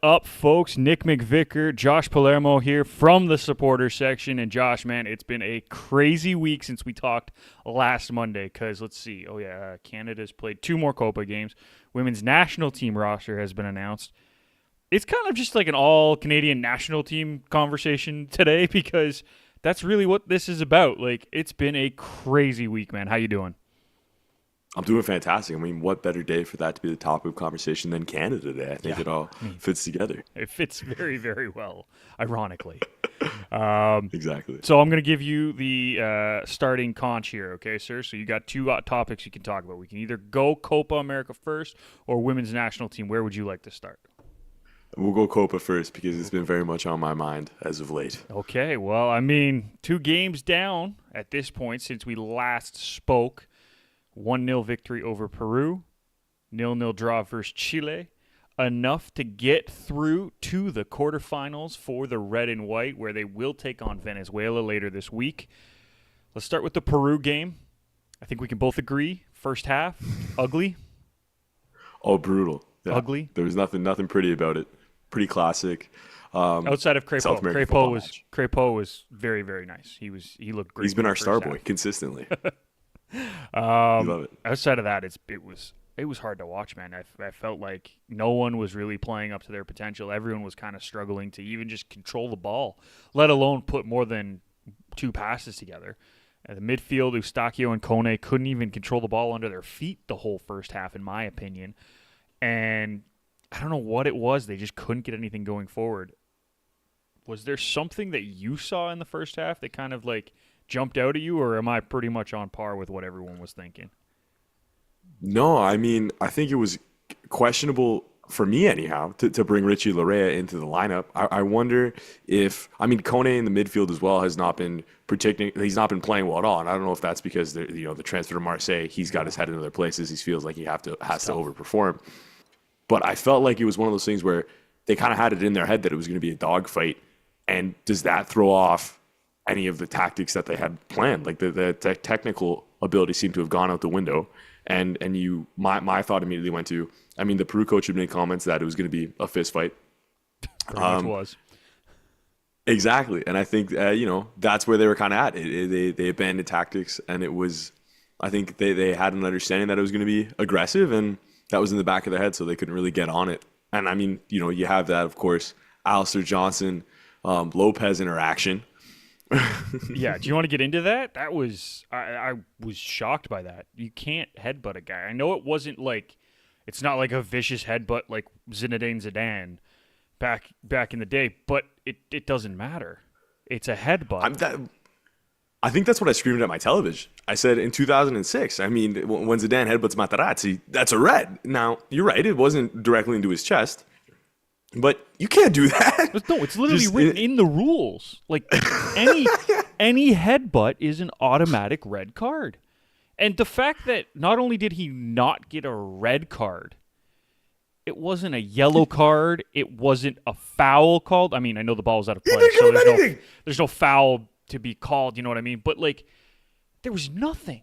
up, folks? Nick McVicker, Josh Palermo here from the supporter section. And Josh, man, it's been a crazy week since we talked last Monday because, let's see. Oh, yeah, Canada's played 2 more Copa games. Women's national team roster has been announced. It's kind of just like an all-Canadian national team conversation today because that's really what this is about. Like, it's been a crazy week, man. How you doing? I'm doing fantastic. I mean, what better day for that to be the topic of conversation than Canada Day? I think it all fits together. It fits very, very well, ironically. Exactly. So I'm going to give you the starting conch here, okay, sir? So you got 2 topics you can talk about. We can either go Copa America first or women's national team. Where would you like to start? We'll go Copa first because it's been very much on my mind as of late. Okay, well, I mean, 2 games down at this point since we last spoke. 1-0 victory over Peru, 0-0 draw versus Chile, enough to get through to the quarterfinals for the red and white, where they will take on Venezuela later this week. Let's start with the Peru game. I think we can both agree, first half, ugly. Oh, brutal. Yeah. Ugly. There was nothing pretty about it. Pretty classic. Outside of South Crepeau. American football match. Crepeau was very, very nice. He looked great. He's been in our the star first boy half. consistently. You love it. Outside of that, it was hard to watch, man. I felt like no one was really playing up to their potential. Everyone was kind of struggling to even just control the ball, let alone put more than 2 passes together. At the midfield, Eustachio and Kone couldn't even control the ball under their feet the whole first half, in my opinion. And I don't know what it was. They just couldn't get anything going forward. Was there something that you saw in the first half that kind of like jumped out at you, or am I pretty much on par with what everyone was thinking? No, I mean, I think it was questionable for me anyhow to bring Richie Larea into the lineup. I wonder if, I mean, Kone in the midfield as well has not been he's not been playing well at all. And I don't know if that's because the transfer to Marseille, he's got his head in other places. He feels like he has to overperform. But I felt like it was one of those things where they kind of had it in their head that it was going to be a dogfight. And does that throw off any of the tactics that they had planned? Like the technical ability seemed to have gone out the window. And my thought immediately went to, I mean, the Peru coach had made comments that it was going to be a fist fight. Pretty much was. Exactly. And I think, that's where they were kind of at. They abandoned tactics, and it was, I think they had an understanding that it was going to be aggressive, and that was in the back of their head, so they couldn't really get on it. And I mean, you have that, of course, Alistair Johnson, Lopez interaction. Yeah, do you want to get into that? That was I was shocked by that. You can't headbutt a guy. I know it wasn't like, it's not like a vicious headbutt like Zinedine Zidane back in the day, but it doesn't matter. It's a headbutt. I think that's what I screamed at my television. I said in 2006, I mean, when Zidane headbutts Materazzi, that's a red. Now, you're right, it wasn't directly into his chest. But you can't do that. No, it's literally written in the rules. Like any headbutt is an automatic red card. And the fact that not only did he not get a red card, it wasn't a yellow card, it wasn't a foul called. I mean, I know the ball was out of play, so there's no foul to be called, you know what I mean? But like, there was nothing.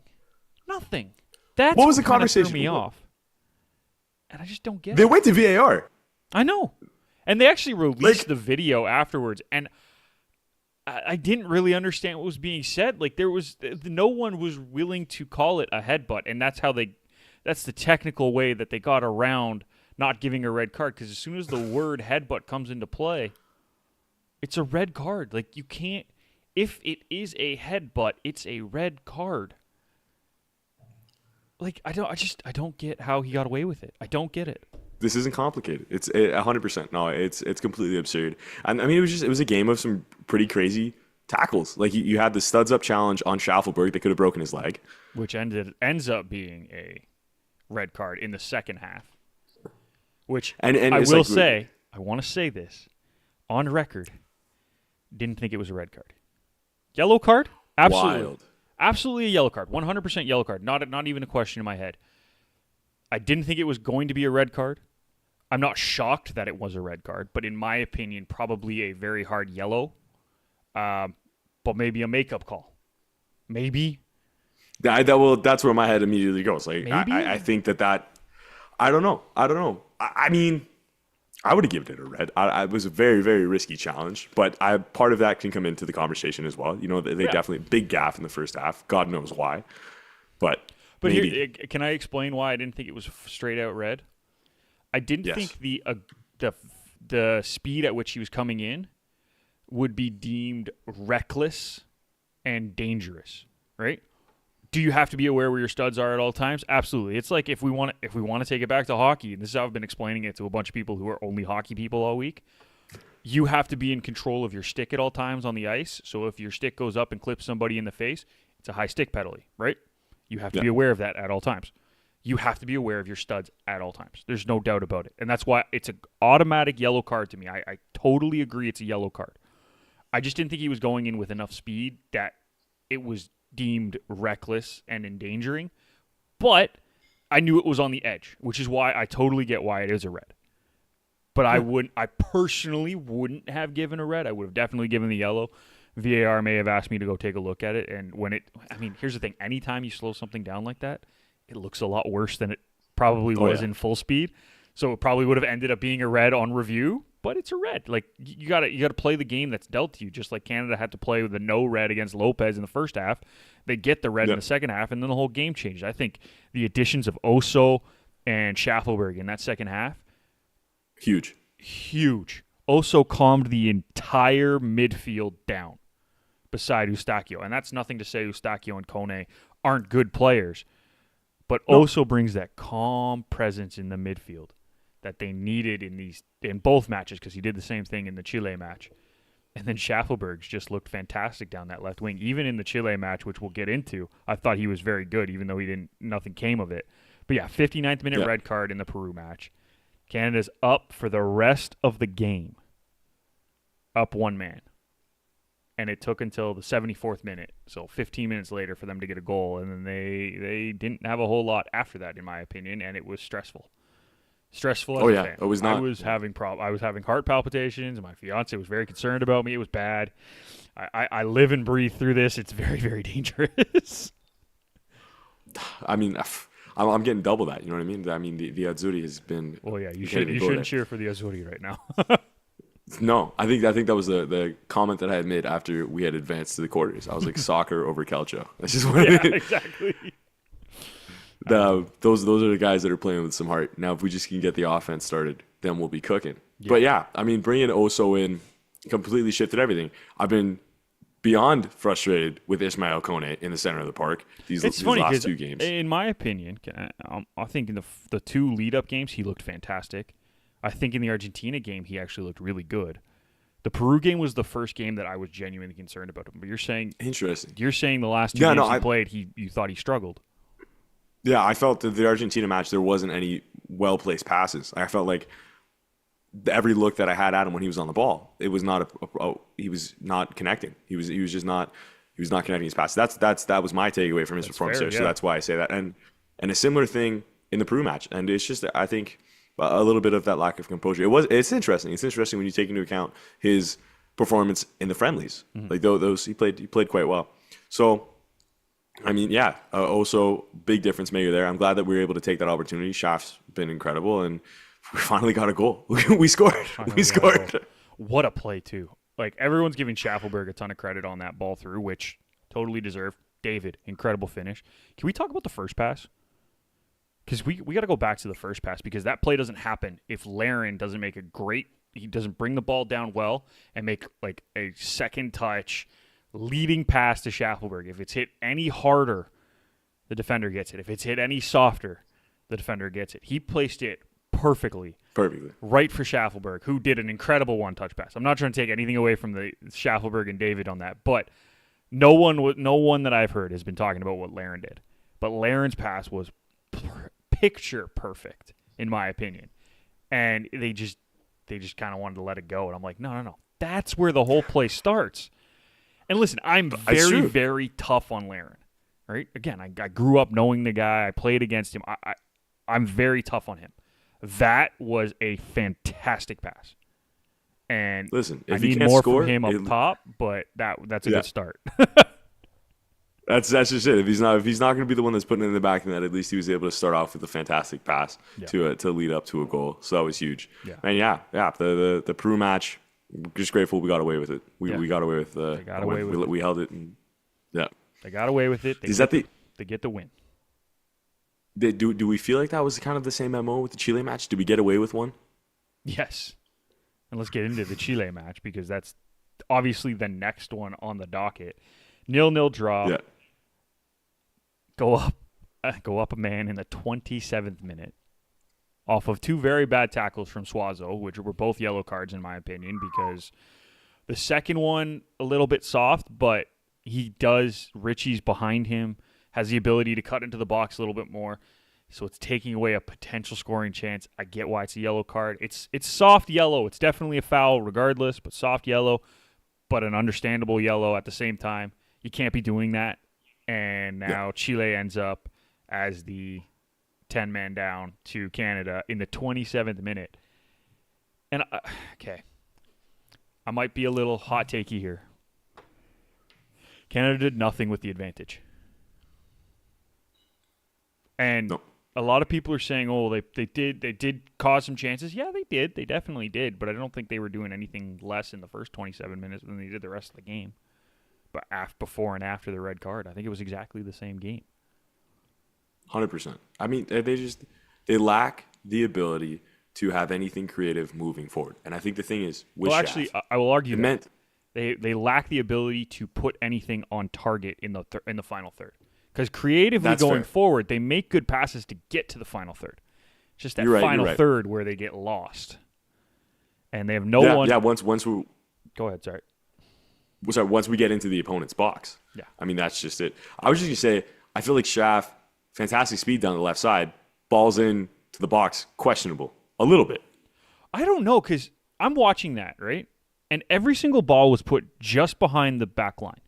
That's what was the kinda conversation? Threw me off. And I just don't get it. They went to VAR. I know. And they actually released the video afterwards, and I didn't really understand what was being said. Like, no one was willing to call it a headbutt, and that's the technical way that they got around not giving a red card, because as soon as the word headbutt comes into play, it's a red card. Like, you can't, if it is a headbutt, it's a red card. Like, I don't get how he got away with it. I don't get it. This isn't complicated. It's 100%. No, it's completely absurd. And I mean, it was a game of some pretty crazy tackles. Like you had the studs up challenge on Schaffelberg that could have broken his leg, which ends up being a red card in the second half. Which and I will say, I want to say this on record. Didn't think it was a red card. Yellow card? Absolutely. Wild. Absolutely a yellow card. 100% yellow card. Not even a question in my head. I didn't think it was going to be a red card. I'm not shocked that it was a red card, but in my opinion, probably a very hard yellow. But maybe a makeup call. Maybe. That's where my head immediately goes. Like, maybe? I think that I don't know. I mean, I would have given it a red. It was a very, very risky challenge, but part of that can come into the conversation as well. You know, they Yeah. definitely big gaff in the first half. God knows why, but But here, maybe can I explain why I didn't think it was straight out red? I didn't yes. think the the speed at which he was coming in would be deemed reckless and dangerous, right? Do you have to be aware where your studs are at all times? Absolutely. It's like if we want to take it back to hockey, and this is how I've been explaining it to a bunch of people who are only hockey people all week. You have to be in control of your stick at all times on the ice. So if your stick goes up and clips somebody in the face, it's a high stick penalty, right? You have to Yeah. be aware of that at all times. You have to be aware of your studs at all times. There's no doubt about it. And that's why it's an automatic yellow card to me. I totally agree it's a yellow card. I just didn't think he was going in with enough speed that it was deemed reckless and endangering. But I knew it was on the edge, which is why I totally get why it is a red. But I personally wouldn't have given a red. I would have definitely given the yellow. VAR may have asked me to go take a look at it. And here's the thing. Anytime you slow something down like that, it looks a lot worse than it probably was in full speed. So it probably would have ended up being a red on review, but it's a red. Like you gotta play the game that's dealt to you, just like Canada had to play with the no red against Lopez in the first half. They get the red in the second half, and then the whole game changed. I think the additions of Oso and Schaffelberg in that second half, huge. Oso calmed the entire midfield down beside Eustachio. And that's nothing to say Eustachio and Kone aren't good players. But Oso brings that calm presence in the midfield that they needed in both matches, because he did the same thing in the Chile match. And then Schaffelberg's just looked fantastic down that left wing. Even in the Chile match, which we'll get into, I thought he was very good, even though nothing came of it. But yeah, 59th minute red card in the Peru match. Canada's up for the rest of the game. Up one man. And it took until the 74th minute, so 15 minutes later, for them to get a goal. And then they didn't have a whole lot after that, in my opinion, and it was stressful. Stressful as a fan. It was not. I was having heart palpitations, and my fiance was very concerned about me. It was bad. I live and breathe through this. It's very, very dangerous. I mean, I'm getting double that. You know what I mean? I mean, the Azzurri has been. Well, yeah, you shouldn't cheer for the Azzurri right now. No, I think that was the comment that I had made after we had advanced to the quarters. I was like, soccer over Calcio. That's just what it is. Exactly. Those are the guys that are playing with some heart. Now, if we just can get the offense started, then we'll be cooking. Yeah. But yeah, I mean, bringing Oso in completely shifted everything. I've been beyond frustrated with Ismael Kone in the center of the park these last two games. In my opinion, I think in the two lead-up games, he looked fantastic. I think in the Argentina game, he actually looked really good. The Peru game was the first game that I was genuinely concerned about him. But you're saying interesting. You're saying the last two games he played, you thought he struggled. Yeah, I felt that the Argentina match there wasn't any well-placed passes. I felt like every look that I had at him when he was on the ball, it was not he was not connecting. He was not connecting his passes. That was my takeaway from his performance there. Yeah. So that's why I say that. And a similar thing in the Peru match. And it's just, I think, a little bit of that lack of composure. It's interesting. It's interesting when you take into account his performance in the friendlies. Mm-hmm. Like those he played quite well. So I mean, yeah, also big difference maker there. I'm glad that we were able to take that opportunity. Schaff's been incredible, and we finally got a goal. We scored. We scored. What a play too! Like everyone's giving Schaffelberg a ton of credit on that ball through, which totally deserved. David, incredible finish. Can we talk about the first pass? Because we got to go back to the first pass, because that play doesn't happen if Larin doesn't he doesn't bring the ball down well and make like a second touch leading pass to Schaffelberg. If it's hit any harder, the defender gets it. If it's hit any softer, the defender gets it. He placed it perfectly. Right for Schaffelberg, who did an incredible one-touch pass. I'm not trying to take anything away from the Schaffelberg and David on that, but no one that I've heard has been talking about what Larin did. But Larin's pass was picture perfect, in my opinion. And they just kind of wanted to let it go. And I'm like, no. That's where the whole play starts. And listen, I'm very, very tough on Larin. Right? Again, I grew up knowing the guy. I played against him. I'm very tough on him. That was a fantastic pass. And listen, if I need more from him up top, but that's a good start. That's just it. If he's not going to be the one that's putting it in the back of the net, at least he was able to start off with a fantastic pass Yeah. to lead up to a goal. So that was huge. Yeah. And yeah. The Peru match, just grateful we got away with it. We Yeah. we got away with They got away with it. we held it. And, yeah. They got away with it. They get the win. Do we feel like that was kind of the same MO with the Chile match? Did we get away with one? Yes. And let's get into the Chile match because that's obviously the next one on the docket. 0-0 draw. Yeah. Go up a man in the 27th minute off of two very bad tackles from Suazo, which were both yellow cards in my opinion because the second one a little bit soft, but Richie's behind him, has the ability to cut into the box a little bit more. So it's taking away a potential scoring chance. I get why it's a yellow card. It's soft yellow. It's definitely a foul regardless, but soft yellow, but an understandable yellow at the same time. You can't be doing that. And now Chile ends up as the 10-man down to Canada in the 27th minute. And, I might be a little hot takey here. Canada did nothing with the advantage. And a lot of people are saying, oh, they did cause some chances. Yeah, they did. They definitely did. But I don't think they were doing anything less in the first 27 minutes than they did the rest of the game. But before and after the red card, I think it was exactly the same game. 100%. I mean, they lack the ability to have anything creative moving forward. And I think the thing is, actually, I will argue that they lack the ability to put anything on target in the final third. Because creatively going forward, they make good passes to get to the final third. It's just that final third where they get lost. And they have no one. Yeah, once we. Go ahead, sorry. Once we get into the opponent's box. Yeah. I mean, that's just it. I was just going to say, I feel like Schaff, fantastic speed down the left side, balls in to the box, questionable. A little bit. I don't know, because I'm watching that, right? And every single ball was put just behind the back line,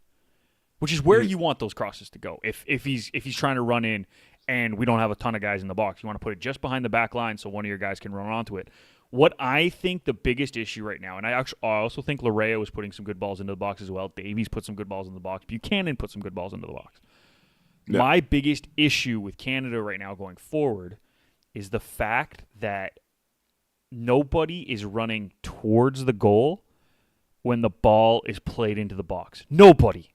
which is where you want those crosses to go. If he's trying to run in and we don't have a ton of guys in the box, you want to put it just behind the back line so one of your guys can run onto it. What I think the biggest issue right now, and I also think Larea was putting some good balls into the box as well. Davies put some good balls in the box. Buchanan put some good balls into the box. Yeah. My biggest issue with Canada right now going forward is the fact that nobody is running towards the goal when the ball is played into the box. Nobody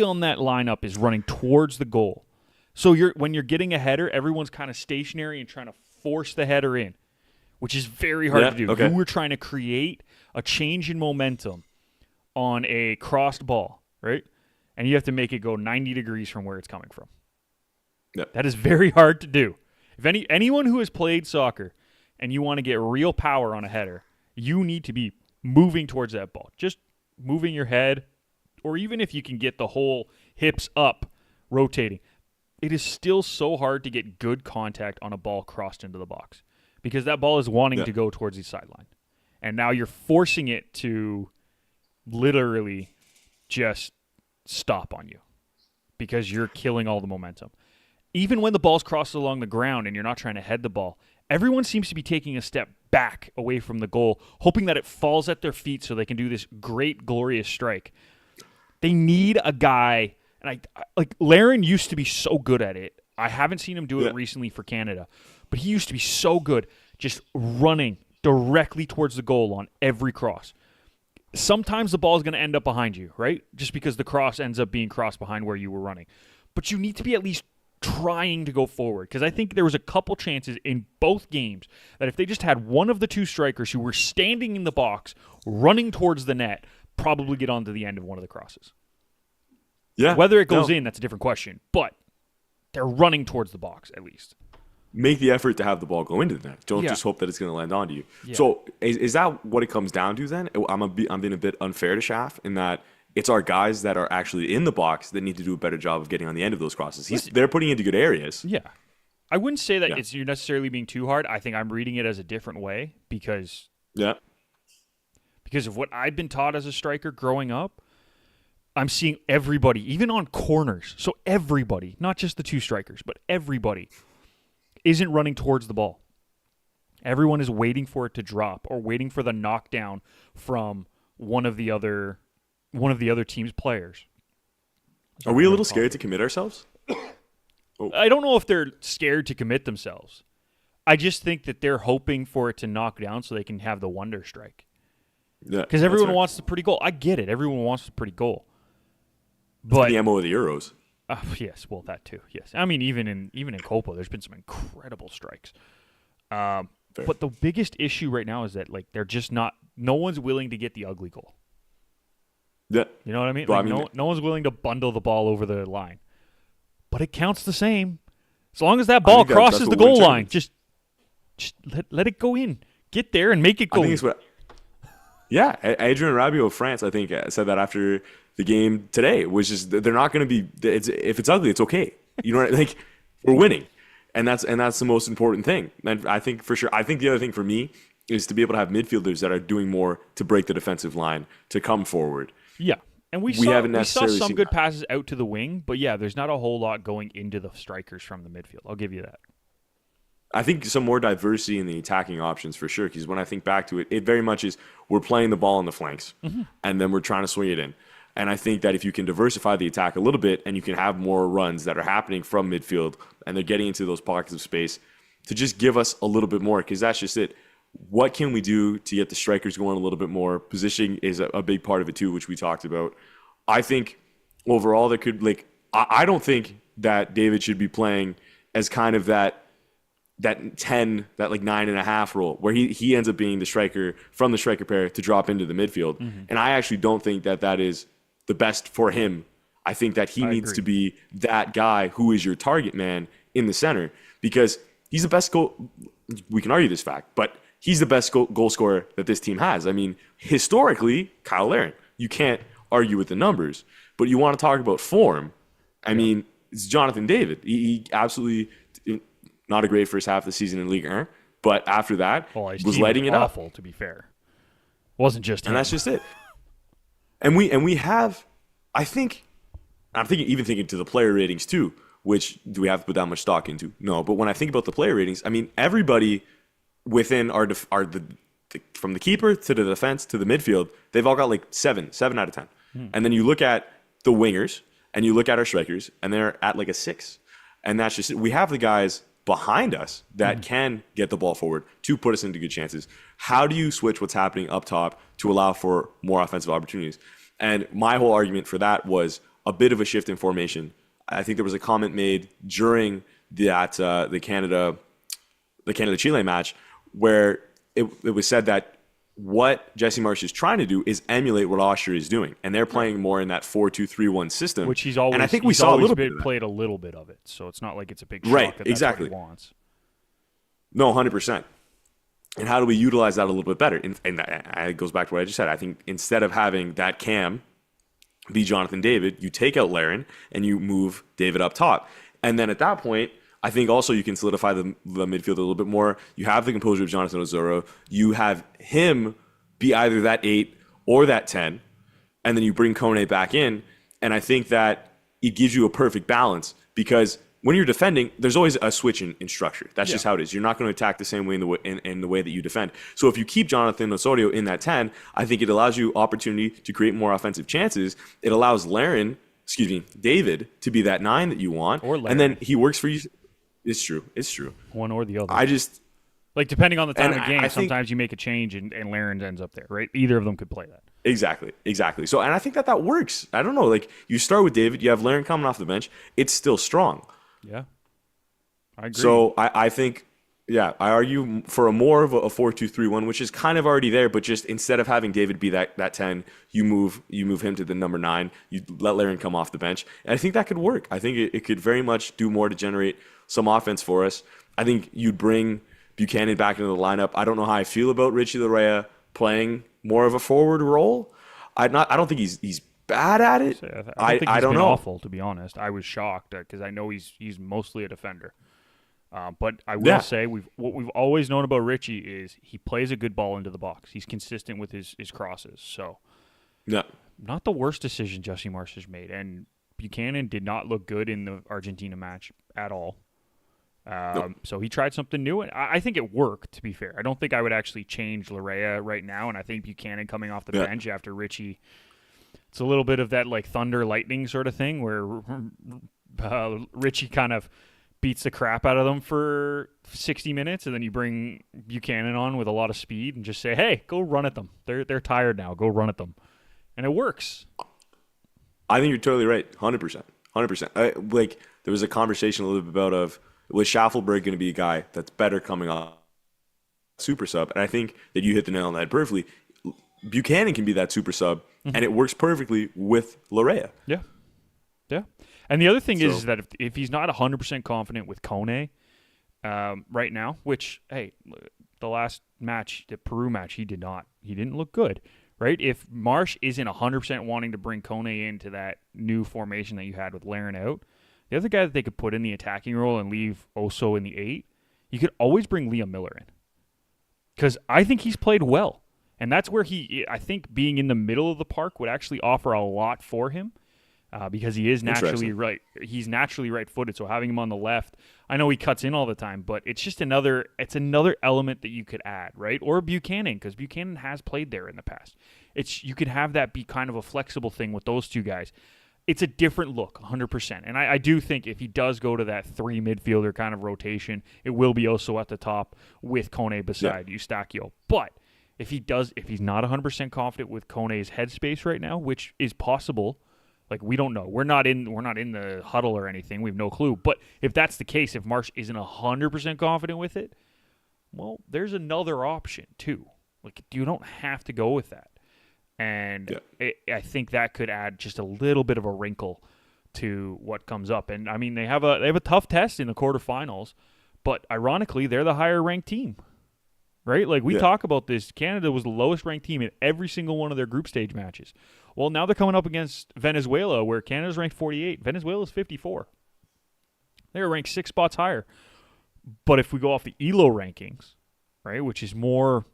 on that lineup is running towards the goal. So when you're getting a header, everyone's kind of stationary and trying to force the header in, which is very hard to do. Okay. You were trying to create a change in momentum on a crossed ball, right? And you have to make it go 90 degrees from where it's coming from. Yep. That is very hard to do. If anyone who has played soccer and you want to get real power on a header, you need to be moving towards that ball. Just moving your head, or even if you can get the whole hips up, rotating. It is still so hard to get good contact on a ball crossed into the box because that ball is wanting to go towards the sideline. And now you're forcing it to literally just stop on you because you're killing all the momentum. Even when the ball's crossed along the ground and you're not trying to head the ball, everyone seems to be taking a step back away from the goal, hoping that it falls at their feet so they can do this great, glorious strike. They need a guy, and Larin used to be so good at it. I haven't seen him do it recently for Canada, but he used to be so good just running directly towards the goal on every cross. Sometimes the ball is going to end up behind you, right? Just because the cross ends up being crossed behind where you were running. But you need to be at least trying to go forward, because I think there was a couple chances in both games that if they just had one of the two strikers who were standing in the box running towards the net, probably get onto the end of one of the crosses. Yeah. Whether it goes in, that's a different question, but they're running towaring the box at least. Make the effort to have the ball go into the net. Don't just hope that it's going to land onto you. Yeah. So is that what it comes down to then? I'm being a bit unfair to Schaff in that it's our guys that are actually in the box that need to do a better job of getting on the end of those crosses. They're putting into good areas. Yeah. I wouldn't say that you're necessarily being too hard. I think I'm reading it as a different way because of what I've been taught as a striker growing up. I'm seeing everybody, even on corners. So everybody, not just the two strikers, but everybody isn't running towards the ball. Everyone is waiting for it to drop or waiting for the knockdown from one of the other team's players. Are we a little scared to commit ourselves? I don't know if they're scared to commit themselves. I just think that they're hoping for it to knock down so they can have the wonder strike. Yeah, because everyone wants the pretty goal. I get it. Everyone wants the pretty goal. But the MO of the Euros. Yes, well, that too. Yes, I mean even in Copa, there's been some incredible strikes. But the biggest issue right now is that like they're just not. No one's willing to get the ugly goal. Yeah, you know what I mean. Well, Like, no one's willing to bundle the ball over the line. But it counts the same, as long as that ball crosses the goal line. Just let it go in. Get there and make it go. I think it's what. Yeah, Adrien Rabiot of France, I think, said that after the game today, which is they're not going to be. If it's ugly, it's okay. You know, like we're winning, and that's the most important thing. And I think for sure, I think the other thing for me is to be able to have midfielders that are doing more to break the defensive line, to come forward. Yeah, and we saw some good passes out to the wing, but yeah, there's not a whole lot going into the strikers from the midfield. I'll give you that. I think some more diversity in the attacking options for sure, because when I think back to it, it very much is we're playing the ball on the flanks, and then we're trying to swing it in. And I think that if you can diversify the attack a little bit and you can have more runs that are happening from midfield and they're getting into those pockets of space to just give us a little bit more, because that's just it. What can we do to get the strikers going a little bit more? Positioning is a big part of it too, which we talked about. I think overall there could, like, I don't think that David should be playing as kind of that 10, that like 9.5 role where he ends up being the striker from the striker pair to drop into the midfield. And I actually don't think that is the best for him. I think that he needs to be that guy who is your target man in the center, because he's the best goal. We can argue this fact, but he's the best goal scorer that this team has. I mean, historically, Kyle Larin. You can't argue with the numbers, but you want to talk about form. I mean, it's Jonathan David. He absolutely not a great first half of the season in Ligue 1, but after that was lighting it up. Awful, to be fair. Wasn't just him. And that's just it. And we have, I think, I'm thinking to the player ratings too, which do we have to put that much stock into? No, but when I think about the player ratings, I mean, everybody within from the keeper to the defense to the midfield, they've all got like 7 out of 10. And then you look at the wingers and you look at our strikers and they're at like a 6. And that's just it. We have the guys behind us that can get the ball forward to put us into good chances. How do you switch what's happening up top to allow for more offensive opportunities? And my whole argument for that was a bit of a shift in formation. I think there was a comment made during the Canada-Chile match where it was said that what Jesse Marsh is trying to do is emulate what Austria is doing, and they're playing more in that 4-2-3-1 system, which he's always. And I think we saw a little bit played a little bit of it, so it's not like it's a big shock that exactly. That's what he wants. No, 100%. And how do we utilize that a little bit better? And it goes back to what I just said. I think instead of having that cam be Jonathan David, you take out Larin and you move David up top, and then at that point, I think also you can solidify the midfield a little bit more. You have the composure of Jonathan Ozoro. You have him be either that 8 or that 10, and then you bring Kone back in. And I think that it gives you a perfect balance, because when you're defending, there's always a switch in structure. That's just how it is. You're not going to attack the same way in the way that you defend. So if you keep Jonathan Osorio in that 10, I think it allows you opportunity to create more offensive chances. It allows David to be that 9 that you want. And then he works for you. It's true. One or the other. Like, depending on the time of game, sometimes you make a change and Larin ends up there, right? Either of them could play that. Exactly. So, and I think that works. I don't know. Like, you start with David, you have Larin coming off the bench. It's still strong. Yeah. I agree. So, I think, I argue for a more of a 4-2-3-1, which is kind of already there, but just instead of having David be that 10, you move him to the number 9. You let Larin come off the bench. And I think that could work. I think it could very much do more to generate some offense for us. I think you'd bring Buchanan back into the lineup. I don't know how I feel about Richie Larea playing more of a forward role. I don't think he's bad at it. I think he's been awful, to be honest. I was shocked because I know he's mostly a defender. But I will say what we've always known about Richie is he plays a good ball into the box. He's consistent with his crosses. So not the worst decision Jesse Marsh has made. And Buchanan did not look good in the Argentina match at all. So he tried something new, and I think it worked, to be fair. I don't think I would actually change Larea right now, and I think Buchanan coming off the bench after Richie, It's a little bit of that like thunder lightning sort of thing where Richie kind of beats the crap out of them for 60 minutes, and then you bring Buchanan on with a lot of speed and just say, "Hey, go run at them. They're tired now. Go run at them," and it works. I think you're totally right. 100%. 100%. Like, there was a conversation a little bit about was Schaffelberg going to be a guy that's better coming off super sub? And I think that you hit the nail on the head perfectly. Buchanan can be that super sub, and it works perfectly with Larea. Yeah. Yeah. And the other thing is that if he's not 100% confident with Kone right now, which, hey, the last match, the Peru match, he didn't look good, right? If Marsh isn't 100% wanting to bring Kone into that new formation that you had with Laren out, the other guy that they could put in the attacking role and leave Oso in the 8, you could always bring Liam Miller in. Because I think he's played well. And that's where I think being in the middle of the park would actually offer a lot for him because he is naturally right. He's naturally right-footed, so having him on the left, I know he cuts in all the time, but it's just another element that you could add, right? Or Buchanan, because Buchanan has played there in the past. You could have that be kind of a flexible thing with those two guys. It's a different look, 100%. And I do think if he does go to that 3 midfielder kind of rotation, it will be also at the top with Kone beside Eustachio. But if he's not 100% confident with Kone's headspace right now, which is possible, like we don't know. We're not in the huddle or anything. We have no clue. But if that's the case, if Marsh isn't 100% confident with it, well, there's another option too. Like you don't have to go with that. And I think that could add just a little bit of a wrinkle to what comes up. And I mean, they have a tough test in the quarterfinals, but ironically, they're the higher ranked team. Right? Like, we talk about this. Canada was the lowest ranked team in every single one of their group stage matches. Well, now they're coming up against Venezuela, where Canada's ranked 48. Venezuela's 54. They're ranked 6 spots higher. But if we go off the ELO rankings, right, which is more,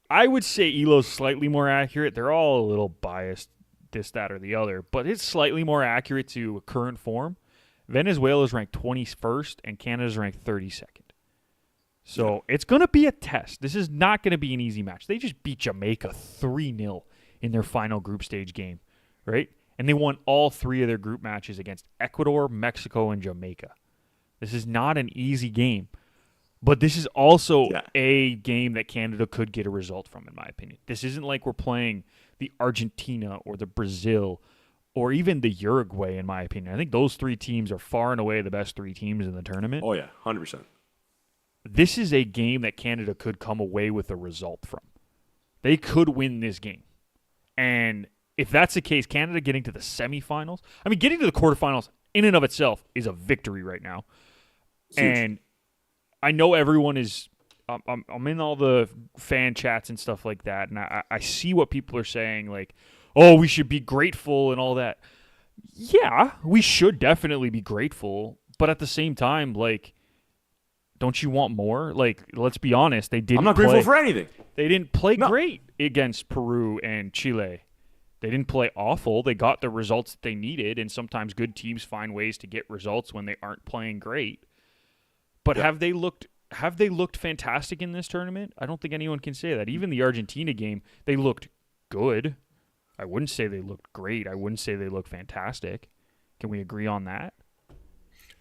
I would say ELO's slightly more accurate. They're all a little biased, this, that, or the other. But it's slightly more accurate to current form. Venezuela's ranked 21st, and Canada's ranked 32nd. So it's going to be a test. This is not going to be an easy match. They just beat Jamaica 3-0 in their final group stage game, right? And they won all 3 of their group matches against Ecuador, Mexico, and Jamaica. This is not an easy game. But this is also a game that Canada could get a result from, in my opinion. This isn't like we're playing the Argentina or the Brazil or even the Uruguay, in my opinion. I think those 3 teams are far and away the best 3 teams in the tournament. Oh, yeah, 100%. This is a game that Canada could come away with a result from. They could win this game. And if that's the case, Canada getting to the semifinals, I mean, getting to the quarterfinals in and of itself is a victory right now. Huge. And I know everyone is, I'm in all the fan chats and stuff like that, and I see what people are saying, like, oh, we should be grateful and all that. Yeah, we should definitely be grateful, but at the same time, like, don't you want more? Like, let's be honest. They didn't. I'm not grateful for anything. They didn't play great against Peru and Chile. They didn't play awful. They got the results that they needed, and sometimes good teams find ways to get results when they aren't playing great. But have they looked fantastic in this tournament? I don't think anyone can say that. Even the Argentina game, they looked good. I wouldn't say they looked great. I wouldn't say they looked fantastic. Can we agree on that?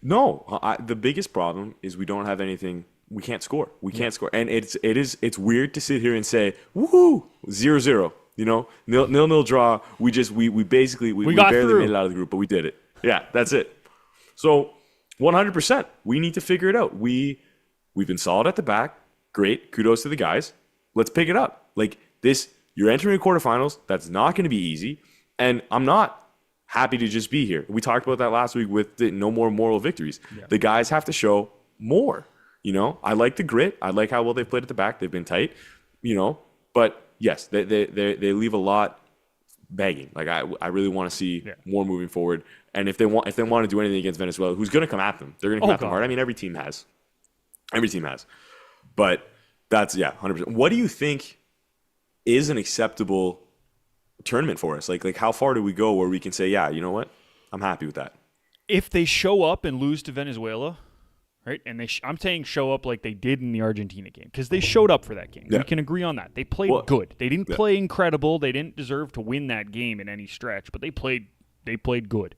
No, the biggest problem is we don't have anything. We can't score. We can't score, and it's weird to sit here and say, "Woohoo, 0-0." You know, 0-0 draw. We basically barely made it out of the group, but we did it. Yeah, that's it. So 100%, we need to figure it out. We've been solid at the back. Great, kudos to the guys. Let's pick it up. Like this, you're entering quarterfinals. That's not going to be easy, and I'm not happy to just be here. We talked about that last week with the no more moral victories. Yeah. The guys have to show more. You know, I like the grit. I like how well they've played at the back. They've been tight. You know, but yes, they leave a lot begging. Like I really want to see more moving forward. And if they want to do anything against Venezuela, who's going to come at them? They're going to come at them hard. I mean, every team has. But that's 100%. What do you think is an acceptable tournament for us? Like how far do we go where we can say, yeah, you know what, I'm happy with that? If they show up and lose to Venezuela, right? And I'm saying show up like they did in the Argentina game because they showed up for that game. Yeah. We can agree on that. They played good. They didn't play incredible. They didn't deserve to win that game in any stretch, but they played good.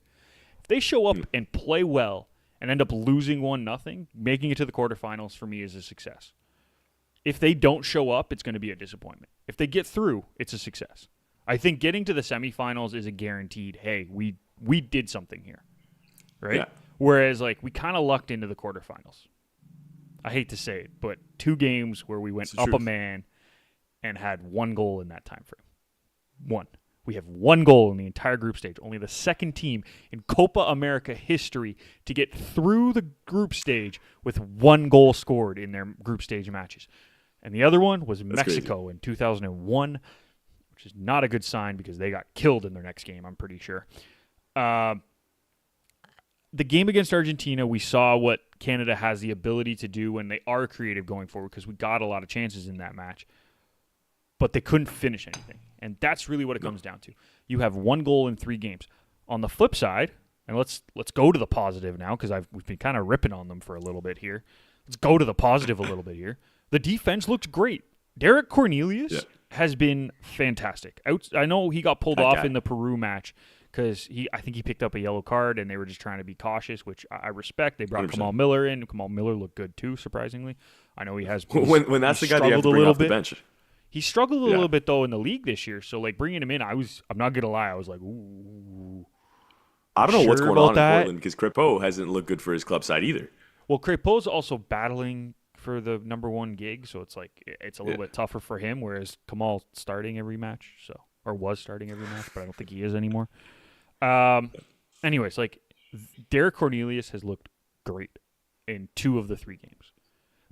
If they show up and play well and end up losing 1-0, making it to the quarterfinals for me is a success. If they don't show up, it's going to be a disappointment. If they get through, it's a success. I think getting to the semifinals is a guaranteed, hey, we did something here, right? Yeah. Whereas, like, we kind of lucked into the quarterfinals. I hate to say it, but 2 games where we went up a man and had 1 goal in that time frame. 1. We have 1 goal in the entire group stage. Only the second team in Copa America history to get through the group stage with 1 goal scored in their group stage matches. And the other one was Mexico in 2001, which is not a good sign because they got killed in their next game, I'm pretty sure. The game against Argentina, we saw what Canada has the ability to do when they are creative going forward because we got a lot of chances in that match. But they couldn't finish anything. And that's really what it comes down to. You have 1 goal in 3 games. On the flip side, and let's go to the positive now because we've been kind of ripping on them for a little bit here. Let's go to the positive a little bit here. The defense looked great. Derek Cornelius has been fantastic. I know he got pulled off in the Peru match because I think he picked up a yellow card and they were just trying to be cautious, which I respect. They brought 100%. Kamal Miller in. Kamal Miller looked good too, surprisingly. I know he has. When that's the guy that you have to bring off the bench. He struggled a little bit though in the league this year. So like bringing him in, I'm not gonna lie, I was like, ooh. I don't know what's going on in Portland because Crépeau hasn't looked good for his club side either. Well, Crépeau's also battling for the number 1 gig, so it's like it's a little bit tougher for him. Whereas Kamal starting every match, or was starting every match, but I don't think he is anymore. Anyways, like Derek Cornelius has looked great in 2 of the 3 games.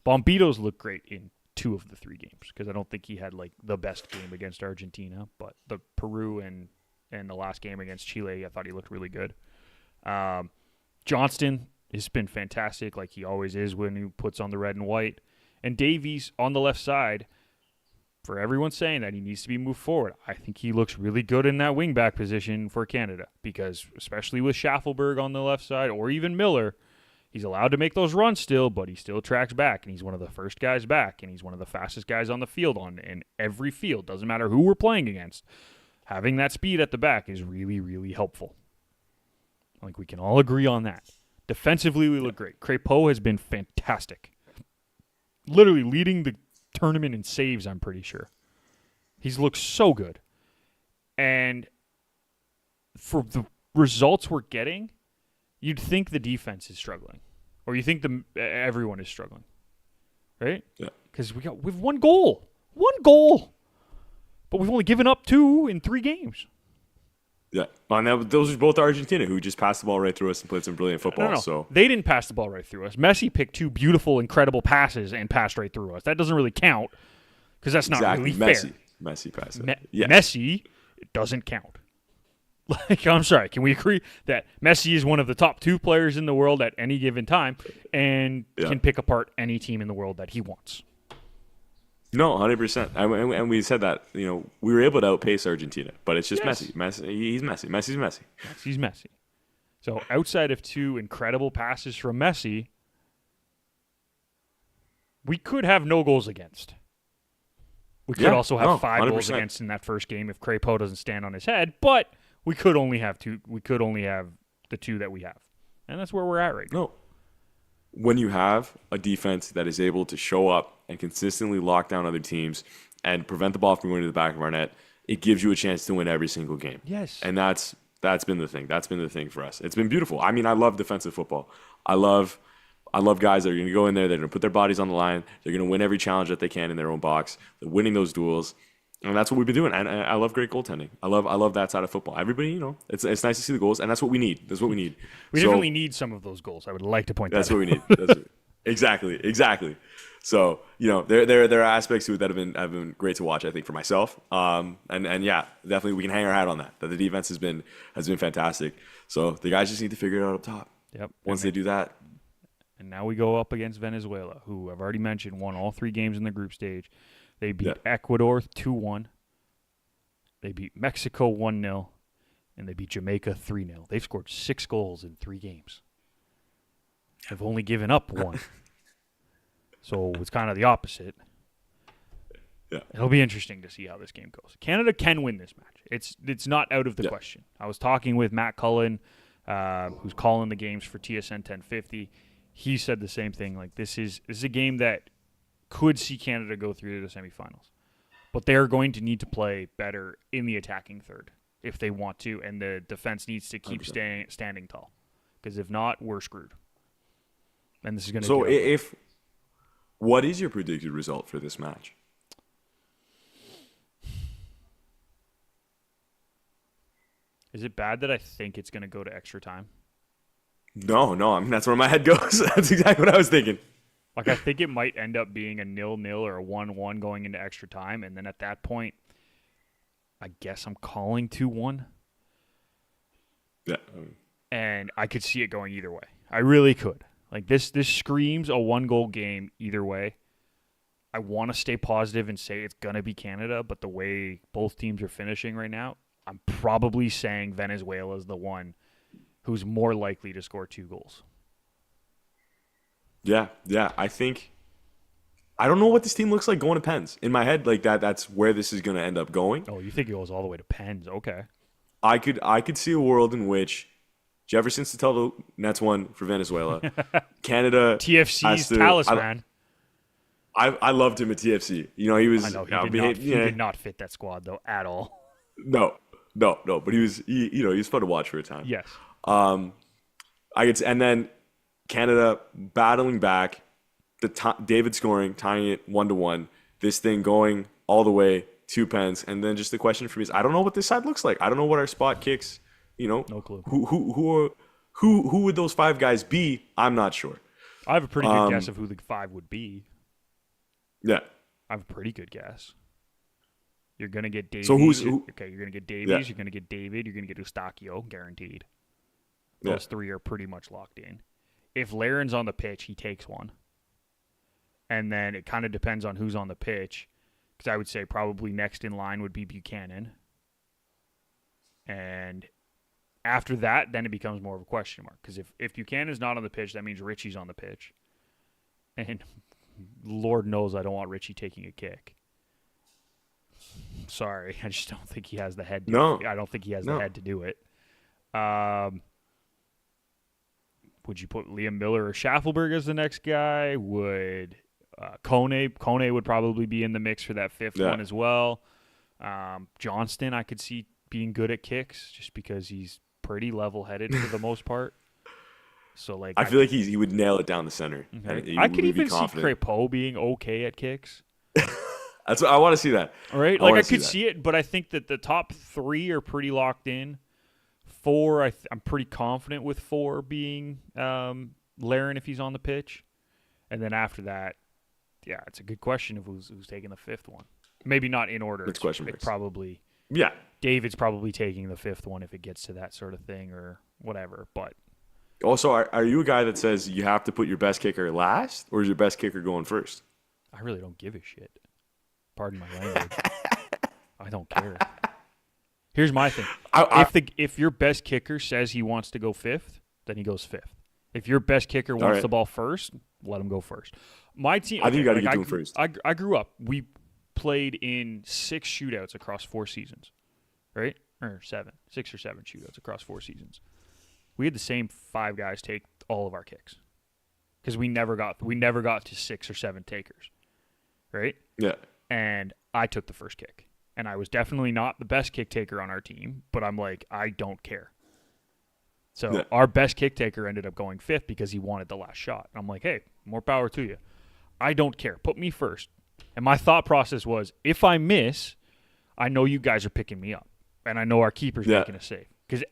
Bombito's looked great in 2 of the 3 games because I don't think he had like the best game against Argentina, but the Peru and the last game against Chile, I thought he looked really good. Johnston has been fantastic, like he always is when he puts on the red and white. And Davies on the left side, for everyone saying that he needs to be moved forward, I think he looks really good in that wingback position for Canada because especially with Schaffelberg on the left side or even Miller, he's allowed to make those runs still, but he still tracks back, and he's one of the first guys back, and he's one of the fastest guys on the field in every field. Doesn't matter who we're playing against. Having that speed at the back is really, really helpful. Like, we can all agree on that. Defensively, we look great. Crépeau has been fantastic. Literally leading the tournament in saves, I'm pretty sure. He's looked so good. And for the results we're getting, you'd think the defense is struggling. Or you think everyone is struggling. Right? Yeah. Because we've 1 goal. 1 goal. But we've only given up 2 in 3 games. Yeah. Well, those are both Argentina who just passed the ball right through us and played some brilliant football. No. So they didn't pass the ball right through us. Messi picked 2 beautiful, incredible passes and passed right through us. That doesn't really count because that's not really fair. Messi passed. Messi doesn't count. Like, I'm sorry. Can we agree that Messi is one of the top 2 players in the world at any given time and can pick apart any team in the world that he wants? No, 100%. And we said that, we were able to outpace Argentina, but it's just Messi. He's Messi. Messi's Messi. Messi's Messi. So outside of 2 incredible passes from Messi, we could have no goals against. We could also have 5 100%. goals against in that first game if Crépeau doesn't stand on his head, but we could only have 2. We could only have the 2 that we have. And that's where we're at right now. No. When you have a defense that is able to show up and consistently lock down other teams and prevent the ball from going to the back of our net, it gives you a chance to win every single game. Yes. And that's been the thing. That's been the thing for us. It's been beautiful. I mean, I love defensive football. I love guys that are going to go in there, they're going to put their bodies on the line, they're going to win every challenge that they can in their own box. They're winning those duels. And that's what we've been doing. And I love great goaltending. I love that side of football. Everybody, it's nice to see the goals, and that's what we need. That's what we need. We definitely need some of those goals. I would like to point that out. That's what we need. Exactly. So, there are aspects to it that have been great to watch, I think, for myself. And yeah, definitely we can hang our hat on that the defense has been fantastic. So the guys just need to figure it out up top. Yep. Once they do that. And now we go up against Venezuela, who I've already mentioned won all 3 games in the group stage. They beat Ecuador 2-1. They beat Mexico 1-0. And they beat Jamaica 3-0. They've scored 6 goals in 3 games. have only given up one. So it's kind of the opposite. Yeah. It'll be interesting to see how this game goes. Canada can win this match. It's not out of the question. I was talking with Matt Cullen, who's calling the games for TSN 1050. He said the same thing. Like this is a game that could see Canada go through to the semifinals, but they are going to need to play better in the attacking third if they want to, and the defense needs to keep standing tall. Because if not, we're screwed. And this is going to. So what is your predicted result for this match? Is it bad that I think it's going to go to extra time? No. I mean, that's where my head goes. That's exactly what I was thinking. Like, I think it might end up being a 0-0 or a 1-1 going into extra time. And then at that point, I guess I'm calling 2-1. Yeah. And I could see it going either way. I really could. Like, this screams a 1-goal game either way. I want to stay positive and say it's going to be Canada, but the way both teams are finishing right now, I'm probably saying Venezuela is the one who's more likely to score 2 goals. Yeah. I don't know what this team looks like going to pens. In my head, like that's where this is going to end up going. Oh, you think it goes all the way to pens? Okay. I could see a world in which Jefferson Soteldo nets one for Venezuela. Canada TFC's talisman. I loved him at TFC. You know, he was. I know he did not fit that squad though at all. No. But he was fun to watch for a time. Yes. And then Canada battling back, David scoring, tying it 1-1. This thing going all the way 2 pens, and then just the question for me is, I don't know what this side looks like. I don't know what our spot kicks. No clue. Who would those 5 guys be? I'm not sure. I have a pretty good guess of who the 5 would be. Yeah. I have a pretty good guess. You're gonna get Davies. So Okay, you're gonna get Davies. Yeah. You're gonna get David. You're gonna get Eustachio, guaranteed. Those 3 are pretty much locked in. If Laren's on the pitch, he takes one. And then it kind of depends on who's on the pitch, because I would say probably next in line would be Buchanan. And after that, then it becomes more of a question mark. Because if Buchanan's not on the pitch, that means Richie's on the pitch. And Lord knows I don't want Richie taking a kick. Sorry, I just don't think he has the head. I don't think he has the head to do it. Would you put Liam Miller or Schaffelberg as the next guy? Would Kone would probably be in the mix for that 5th one as well. Johnston, I could see being good at kicks just because he's pretty level-headed for the most part. So like, I feel like he would nail it down the center. Okay. I could even see Crépeau being okay at kicks. That's what I want to see that. All right, like I could see it, but I think that the top 3 are pretty locked in. 4, I'm pretty confident with 4 being Laren if he's on the pitch, and then after that, yeah, it's a good question of who's taking the 5th one. Maybe not in order. It's question marks. Probably. Yeah. David's probably taking the 5th one if it gets to that sort of thing or whatever. But also, are you a guy that says you have to put your best kicker last, or is your best kicker going first? I really don't give a shit. Pardon my language. I don't care. Here's my thing. If your best kicker says he wants to go 5th, then he goes 5th. If your best kicker wants the ball first, let him go first. My team. I think you got to get to him first. I grew up. We played in 6 shootouts across 4 seasons, right? Or 7, 6 or 7 shootouts across 4 seasons. We had the same 5 guys take all of our kicks because we never got to 6 or 7 takers, right? Yeah. And I took the first kick. And I was definitely not the best kick taker on our team, but I'm like, I don't care. So our best kick taker ended up going 5th because he wanted the last shot. I'm like, hey, more power to you. I don't care. Put me first. And my thought process was, if I miss, I know you guys are picking me up. And I know our keeper's making a save. Because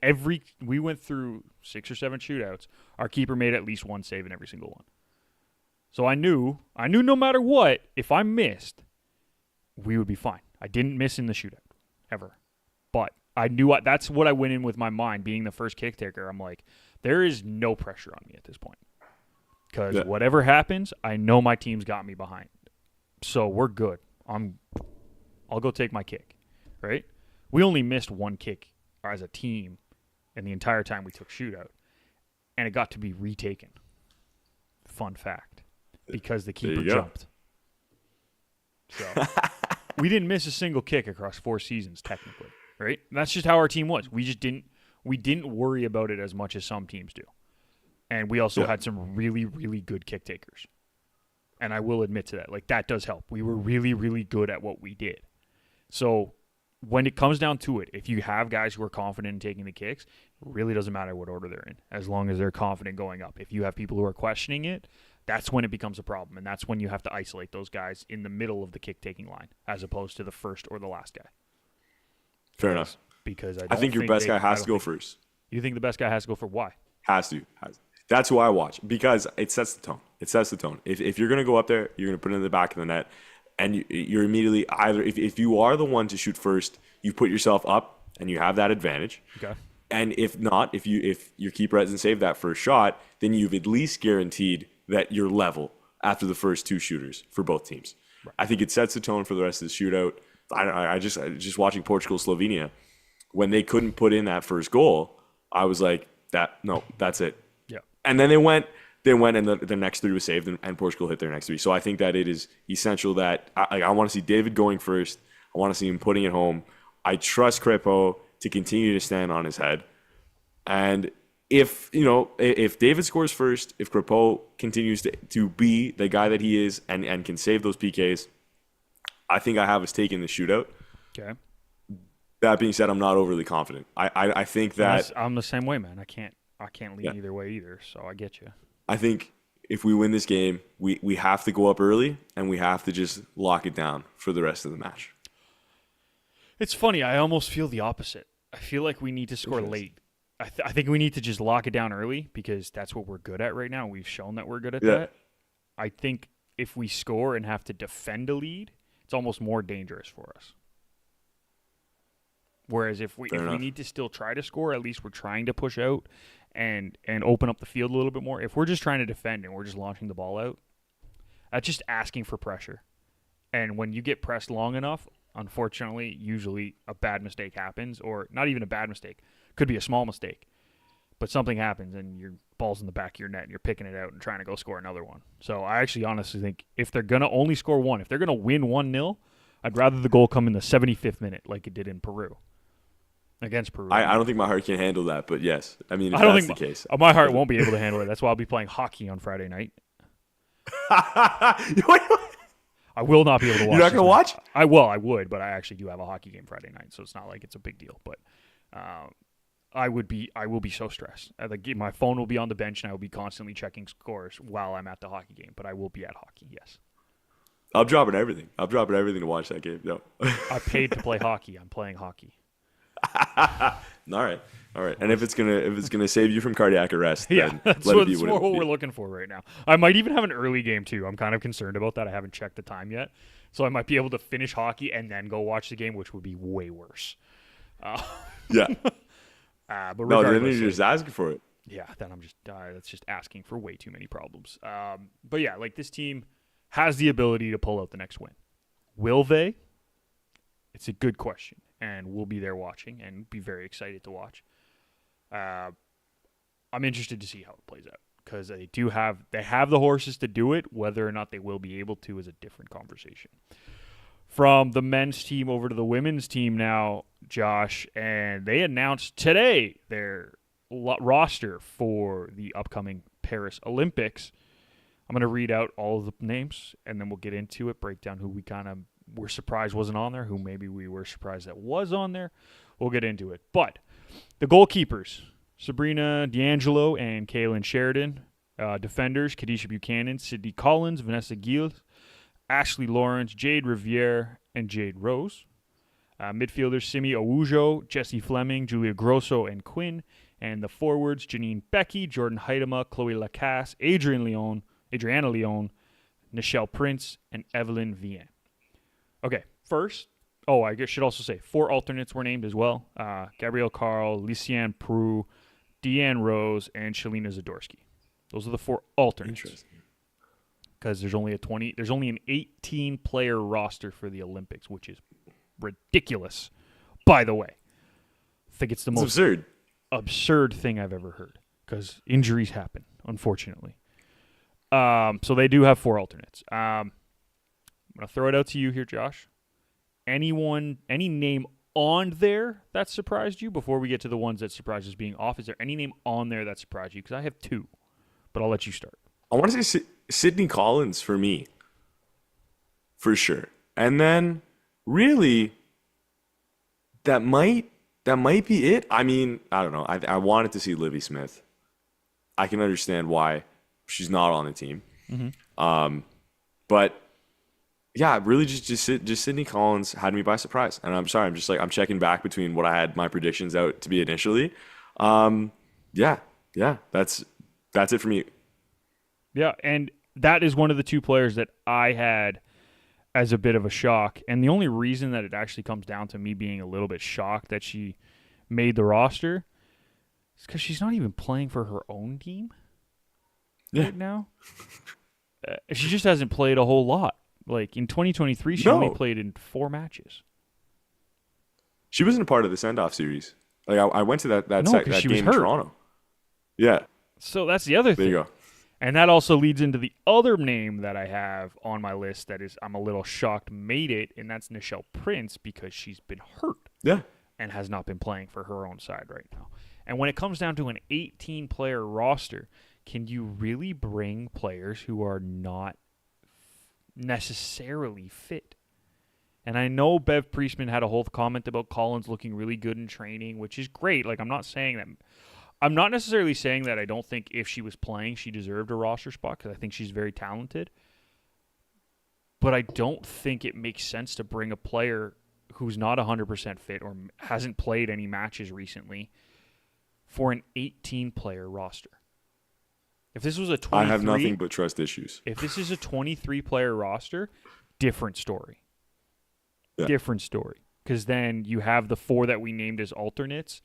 we went through 6 or 7 shootouts. Our keeper made at least 1 save in every single one. So I knew no matter what, if I missed, we would be fine. I didn't miss in the shootout, ever. But I knew that's what I went in with my mind, being the first kick taker. I'm like, there is no pressure on me at this point. Because whatever happens, I know my team's got me behind. So we're good. I'll go take my kick, right? We only missed 1 kick as a team in the entire time we took shootout. And it got to be retaken. fun fact because the There keeper you go. jumped. So we didn't miss a single kick across 4 seasons, technically, right? And that's just how our team was. We didn't worry about it as much as some teams do. And we also had some really, really good kick takers. And I will admit to that. Like, that does help. We were really, really good at what we did. So when it comes down to it, if you have guys who are confident in taking the kicks, it really doesn't matter what order they're in, as long as they're confident going up. If you have people who are questioning it, that's when it becomes a problem. And that's when you have to isolate those guys in the middle of the kick-taking line, as opposed to the first or the last guy. Fair enough. Because I think your best guy has to go first. You think the best guy has to go for why? Has to. That's who I watch because it sets the tone. It sets the tone. If you're going to go up there, you're going to put it in the back of the net, and you're immediately either if you are the one to shoot first, you put yourself up and you have that advantage. Okay. And if not, if your keeper hasn't saved that first shot, then you've at least guaranteed that you're level after the first 2 shooters for both teams. Right. I think it sets the tone for the rest of the shootout. I just watching Portugal Slovenia, when they couldn't put in that first goal, I was like, that's it. Yeah. And then they went and the next 3 was saved, and Portugal hit their next 3. So I think that it is essential that I want to see David going first. I want to see him putting it home. I trust Crepeau to continue to stand on his head. And if David scores first, if Crepeau continues to be the guy that he is and can save those PKs, I think I have us taking the shootout. Okay. That being said, I'm not overly confident. I think that I'm the same way, man. I can't lean either way either, so I get you. I think if we win this game, we have to go up early and we have to just lock it down for the rest of the match. It's funny. I almost feel the opposite. I feel like we need to score late. I think we need to just lock it down early because that's what we're good at right now. We've shown that we're good at that. I think if we score and have to defend a lead, it's almost more dangerous for us. Whereas if we need to still try to score, at least we're trying to push out and open up the field a little bit more. If we're just trying to defend and we're just launching the ball out, that's just asking for pressure. And when you get pressed long enough, unfortunately, usually a bad mistake happens, or not even a bad mistake. Could be a small mistake. But something happens and your ball's in the back of your net and you're picking it out and trying to go score another one. So I actually honestly think if they're going to only score one, if they're going to win 1-0, I'd rather the goal come in the 75th minute like it did in Peru. Against Peru. I don't think my heart can handle that, but yes. I mean, if that's the case. My heart won't be able to handle it. That's why I'll be playing hockey on Friday night. I will not be able to watch. You're not going to watch? I would, but I actually do have a hockey game Friday night, so it's not like it's a big deal. But I will be so stressed. My phone will be on the bench, and I will be constantly checking scores while I'm at the hockey game. But I will be at hockey, yes. I'm dropping everything. I'm dropping everything to watch that game. No. I paid to play hockey. I'm playing hockey. All right. And if it's gonna save you from cardiac arrest, then that's let it be what we're looking for right now. I might even have an early game too. I'm kind of concerned about that. I haven't checked the time yet, so I might be able to finish hockey and then go watch the game, which would be way worse. Yeah. But no, then you're just asking for it. Yeah, then I'm just that's just asking for way too many problems. But yeah, like this team has the ability to pull out the next win. Will they? It's a good question, and we'll be there watching and be very excited to watch. I'm interested to see how it plays out because they have the horses to do it. Whether or not they will be able to is a different conversation. From the men's team over to the women's team now, Josh, and they announced today their roster for the upcoming Paris Olympics. I'm going to read out all of the names, and then we'll get into it, break down who we kind of were surprised wasn't on there, who maybe we were surprised that was on there. We'll get into it. But the goalkeepers, Sabrina D'Angelo and Kaylin Sheridan. Defenders, Kadisha Buchanan, Sydney Collins, Vanessa Gilles, Ashley Lawrence, Jade Riviere, and Jade Rose. Midfielders, Simi Oujo, Jessie Fleming, Julia Grosso, and Quinn. And the forwards, Janine Becky, Jordan Heidema, Chloe Lacasse, Adriana Leon, Nichelle Prince, and Evelyn Vienne. Okay, first, I should also say 4 alternates were named as well. Gabrielle Carl, Lucienne Prue, Deanne Rose, and Shalina Zadorsky. Those are the 4 alternates. Interesting. Because there's only an 18-player roster for the Olympics, which is ridiculous, by the way. I think it's the most absurd thing I've ever heard because injuries happen, unfortunately. So they do have 4 alternates. I'm gonna throw it out to you here, Josh. Any name on there that surprised you before we get to the ones that surprised us being off? Is there any name on there that surprised you? Because I have 2, but I'll let you start. I want to say Sydney Collins for me, for sure. And then really that might be it. I mean, I don't know. I wanted to see Livy Smith. I can understand why she's not on the team. But yeah, really just Sydney Collins had me by surprise. And I'm sorry, I'm checking back between what I had my predictions out to be initially. Yeah, that's it for me. Yeah, and that is one of the 2 players that I had as a bit of a shock. And the only reason that it actually comes down to me being a little bit shocked that she made the roster is because she's not even playing for her own team right now. She just hasn't played a whole lot. Like, in 2023, she only played in 4 matches. She wasn't a part of the send-off series. Like, I went to that game in Toronto. Yeah. So that's the other thing. There you go. And that also leads into the other name that I have on my list that is I'm a little shocked made it, and that's Nichelle Prince because she's been hurt. Yeah. And has not been playing for her own side right now. And when it comes down to an 18-player roster, can you really bring players who are not necessarily fit? And I know Bev Priestman had a whole comment about Collins looking really good in training, which is great. Like, I'm not necessarily saying that I don't think if she was playing, she deserved a roster spot because I think she's very talented. But I don't think it makes sense to bring a player who's not 100% fit or hasn't played any matches recently for an 18-player roster. If this was a 23, I have nothing but trust issues. If this is a 23-player roster, different story. Yeah. Different story. Because then you have the 4 that we named as alternates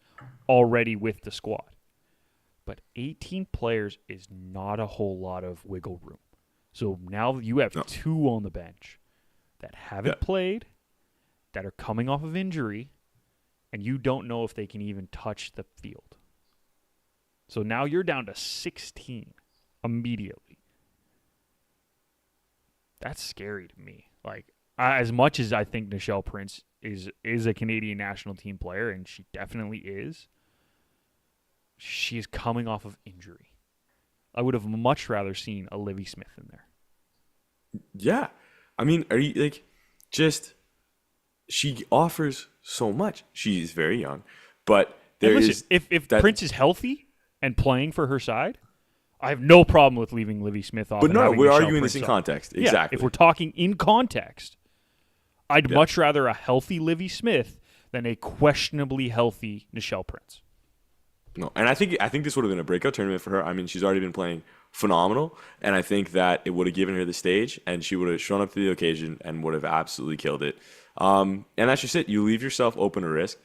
already with the squad. But 18 players is not a whole lot of wiggle room. So now you have 2 on the bench that haven't played, that are coming off of injury, and you don't know if they can even touch the field. So now you're down to 16 immediately. That's scary to me. Like, as much as I think Nichelle Prince is a Canadian national team player, and she definitely is, she is coming off of injury. I would have much rather seen a Livy Smith in there. Yeah. I mean, are you she offers so much. She's very young, but if Prince is healthy and playing for her side, I have no problem with leaving Livy Smith off. But no, we're Nichelle arguing Prince this in off. context. Yeah, Exactly. if we're talking in context, I'd much rather a healthy Livy Smith than a questionably healthy Nichelle Prince. No, and I think this would have been a breakout tournament for her. I mean, she's already been playing phenomenal, and I think that it would have given her the stage, and she would have shown up to the occasion and would have absolutely killed it. And that's just it. You leave yourself open to risk.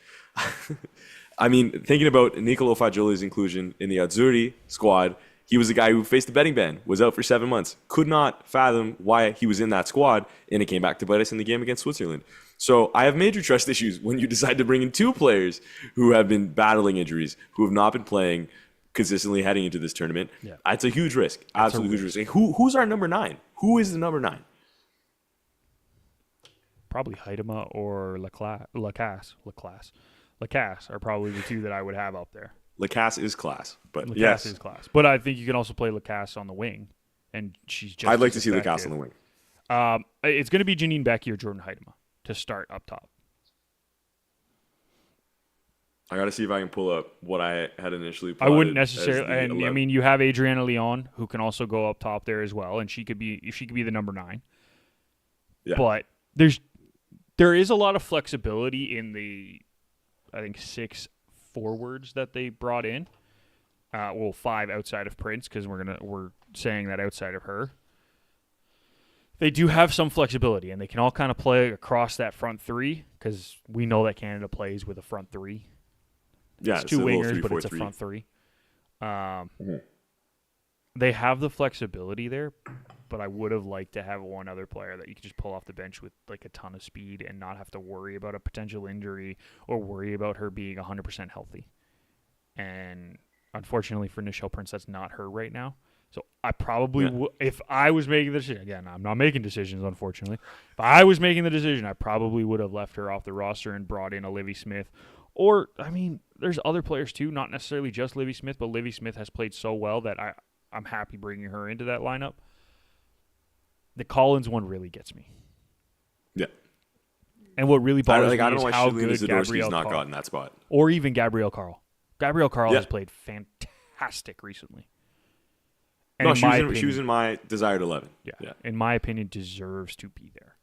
I mean, thinking about Nicolo Fagioli's inclusion in the Azzurri squad, he was the guy who faced the betting ban, was out for 7 months, could not fathom why he was in that squad, and it came back to bite us in the game against Switzerland. So I have major trust issues when you decide to bring in 2 players who have been battling injuries, who have not been playing consistently heading into this tournament. Yeah. It's a huge risk. Absolutely huge risk. Who's our number 9? Who is the number 9? Probably Heidema or Lacasse. Lacasse are probably the 2 that I would have up there. Lacasse is class, but Lacasse is class. But I think you can also play Lacasse on the wing, and she's just. I'd like to see Lacasse on the wing. It's going to be Janine Becky or Jordan Heidema to start up top. I got to see if I can pull up what I had initially plotted. I wouldn't necessarily, and 11. I mean, you have Adriana Leon, who can also go up top there as well, and she could be the number 9. Yeah. But there is a lot of flexibility in the, I think, 6 forwards that they brought in. 5 outside of Prince, because we're saying that outside of her. They do have some flexibility, and they can all kind of play across that front 3, because we know that Canada plays with a front 3. Yeah, it's 2 wingers, but it's a front 3. They have the flexibility there, but I would have liked to have one other player that you could just pull off the bench with like a ton of speed and not have to worry about a potential injury or worry about her being 100% healthy. And unfortunately for Nichelle Prince, that's not her right now. So I probably if I was making the decision, again, I'm not making decisions, unfortunately. If I was making the decision, I probably would have left her off the roster and brought in a Livy Smith. Or, I mean, there's other players too, not necessarily just Livy Smith, but Livy Smith has played so well that I'm happy bringing her into that lineup. The Collins one really gets me. Yeah. And what really bothers me I don't is know why how Shalina good Zadorsky's Gabrielle not Carl, gotten that spot. or even Gabrielle Carl. Gabrielle Carl has played fantastic recently. And No, she was in my desired 11. Yeah, in my opinion, deserves to be there.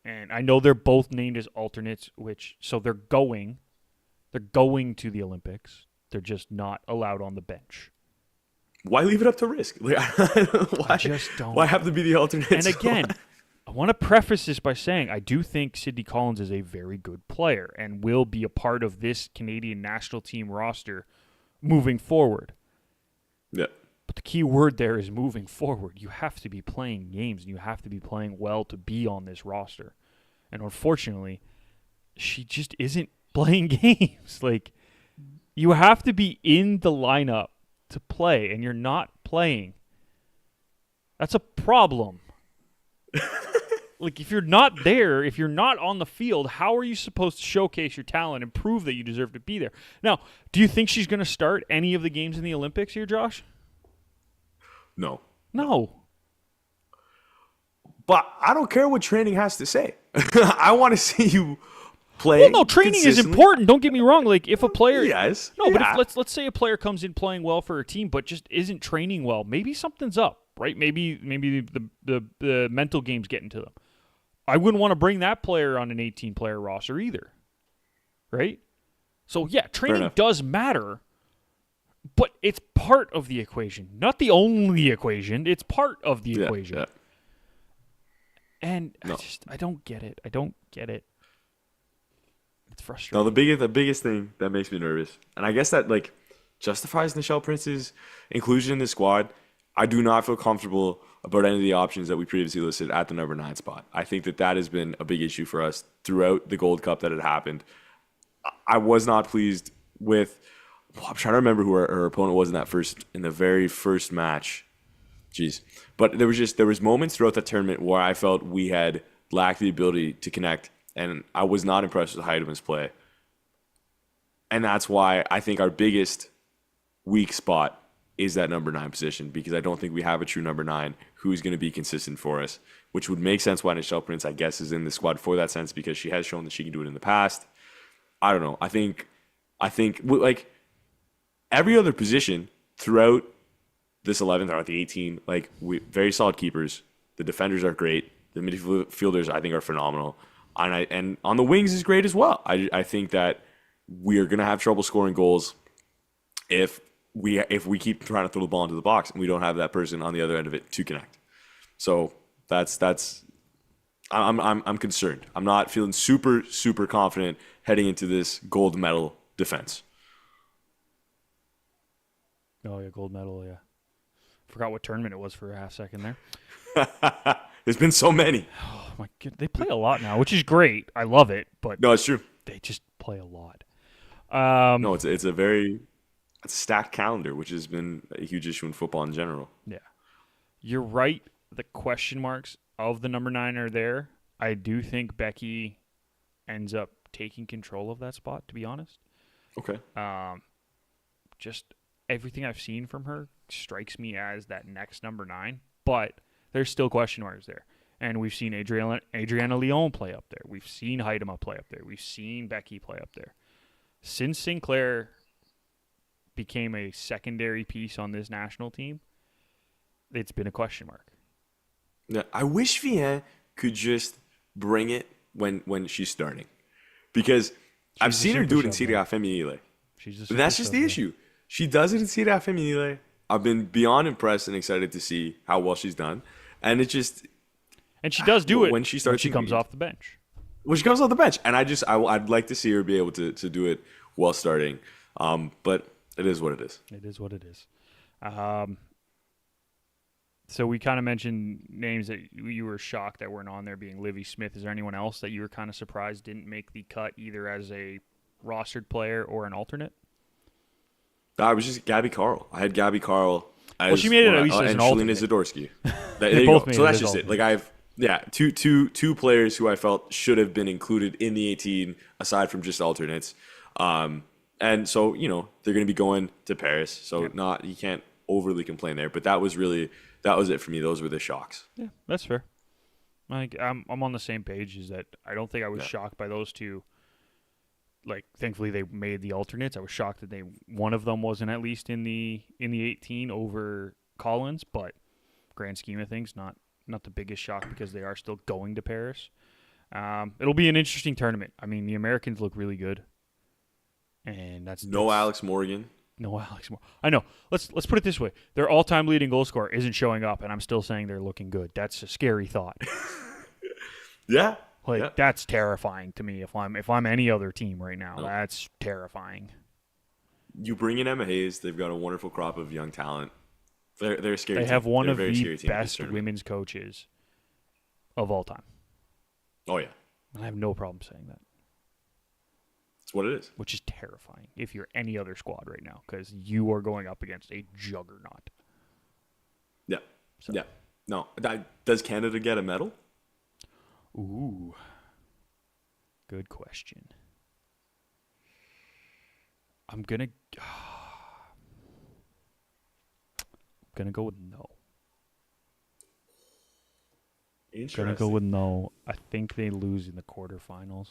And I know they're both named as alternates, so they're going to the Olympics. They're just not allowed on the bench. Why leave it up to risk? Like, why, I just don't. Why have to be the alternates? And again, I want to preface this by saying I do think Sydney Collins is a very good player and will be a part of this Canadian national team roster moving forward. Yeah. But the key word there is moving forward. You have to be playing games, and you have to be playing well to be on this roster. And unfortunately, she just isn't playing games. Like, you have to be in the lineup to play, and you're not playing. That's a problem. Like, if you're not there, if you're not on the field, how are you supposed to showcase your talent and prove that you deserve to be there? Now, do you think she's going to start any of the games in the Olympics here, Josh? No. No. But I don't care what training has to say. I want to see you play. Well, no, training is important. Don't get me wrong. Like, if a player, yes, no, but if let's say a player comes in playing well for a team, but just isn't training well, maybe something's up, right? Maybe the mental game's getting to them. I wouldn't want to bring that player on an 18-player roster either, right? So yeah, training does matter, but it's part of the equation, not the only equation. It's part of the equation. Yeah. And no. I don't get it. I don't get it. It's frustrating. No, the biggest thing that makes me nervous, and I guess that like justifies Nichelle Prince's inclusion in the squad. I do not feel comfortable about any of the options that we previously listed at the number 9 spot. I think that has been a big issue for us throughout the Gold Cup that had happened. I was not pleased with. I'm trying to remember who her opponent was in the very first match. Jeez, but there was moments throughout the tournament where I felt we had lacked the ability to connect, and I was not impressed with Heideman's play. And that's why I think our biggest weak spot is that number 9 position, because I don't think we have a true number 9 who's going to be consistent for us, which would make sense why Nichelle Prince, I guess, is in the squad for that sense, because she has shown that she can do it in the past. I don't know. I think like every other position throughout this 11th or the 18, like very solid keepers. The defenders are great. The midfielders, I think, are phenomenal. And on the wings is great as well. I think that we are going to have trouble scoring goals if we keep trying to throw the ball into the box and we don't have that person on the other end of it to connect. So that's I'm concerned. I'm not feeling super confident heading into this gold medal defense. Oh yeah, gold medal. Yeah, forgot what tournament it was for a half second there. There's been so many. Oh my god, they play a lot now, which is great. I love it, but no, it's true. They just play a lot. No, it's a stacked calendar, which has been a huge issue in football in general. Yeah, you're right. The question marks of the number 9 are there. I do think Becky ends up taking control of that spot, to be honest. Okay. Just everything I've seen from her strikes me as that next number 9, but there's still question marks there. And we've seen Adriana Leon play up there. We've seen Heidema play up there. We've seen Becky play up there. Since Sinclair became a secondary piece on this national team, it's been a question mark. Yeah, I wish Vienne could just bring it when she's starting, because I've seen her do it in Serie A Femminile. But that's just the issue. She does it in Serie A Femminile. I've been beyond impressed and excited to see how well she's done, and she does do it when she comes off the bench. When she comes off the bench, and I'd like to see her be able to do it while starting. But it is what it is. It is what it is. So we kind of mentioned names that you were shocked that weren't on there, being Livy Smith. Is there anyone else that you were kind of surprised didn't make the cut, either as a rostered player or an alternate? I was just Gabby Carl. I had Gabby Carl Well, she made it at least as and an Shalina alternate. Zadorsky. They There you both go. made So it that's as just it. alternate. Like two players who I felt should have been included in the 18 aside from just alternates. And so, they're going to be going to Paris. So you can't overly complain there, but that was it for me. Those were the shocks. Yeah, that's fair. Like I'm on the same page. Is that I don't think I was Yeah. shocked by those two. Like, thankfully they made the alternates. I was shocked that one of them wasn't at least in the 18 over Collins, but grand scheme of things, not the biggest shock because they are still going to Paris. It'll be an interesting tournament. I mean, the Americans look really good, and that's Alex Morgan. No Alex Moore. I know. Let's put it this way: their all-time leading goal scorer isn't showing up, and I'm still saying they're looking good. That's a scary thought. Yeah. That's terrifying to me. If I'm any other team right now, that's terrifying. You bring in Emma Hayes. They've got a wonderful crop of young talent. They're scary. They have one they're of the best women's coaches of all time. Oh yeah, I have no problem saying that. That's what it is. Which is terrifying if you're any other squad right now, because you are going up against a juggernaut. Yeah. So. Yeah. No. Does Canada get a medal? Ooh. Good question. I'm gonna go with no. Gonna go with no. I think they lose in the quarterfinals.